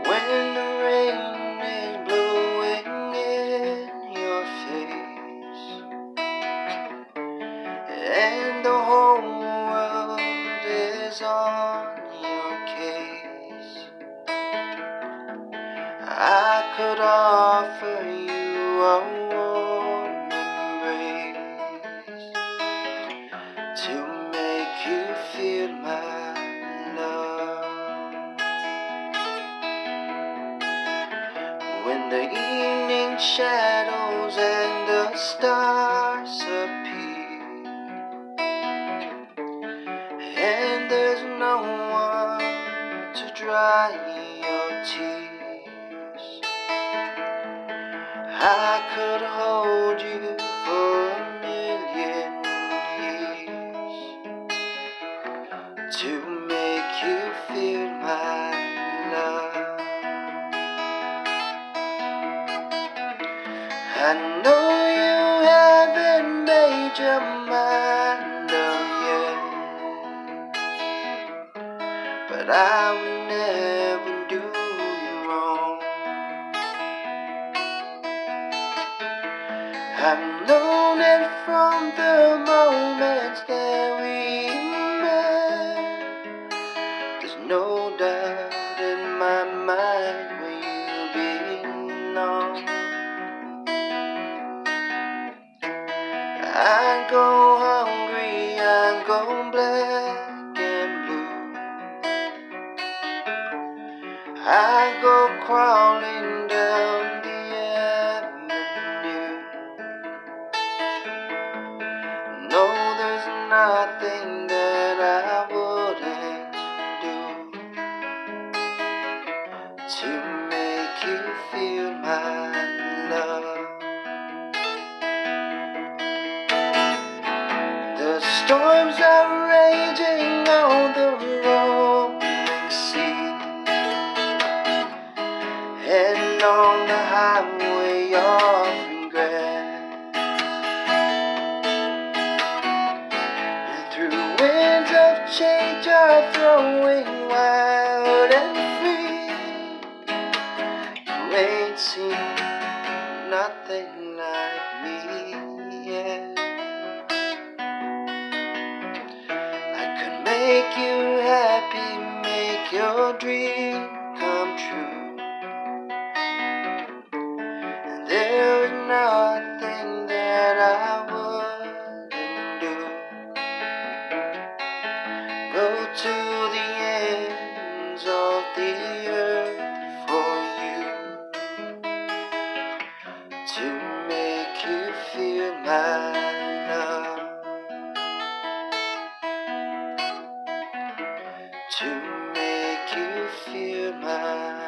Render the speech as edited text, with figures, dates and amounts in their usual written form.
When the rain is blowing in your face and the whole world is on your case, I could offer you a warm embrace to make you feel my love. When the evening shadows and the stars appear, and there's no one to dry your tears, I could hold you for a million years to make you feel my love. I know you haven't made your mind up yet, but I will never do you wrong. I've known it from the moment that we met. There's no doubt in my mind where you belong. I go hungry, I go black and blue, I go crawling down the avenue. No, there's nothing that I wouldn't do to make you feel my love. The storms are raging on the rolling sea, and on the highway of regret, and through winds of change are throwing wild and free. You ain't seen nothing like me yet. Make you happy, make your dream come true. And there is nothing that I wouldn't do. Go to the ends of the earth for you to make you feel my love. To make you feel my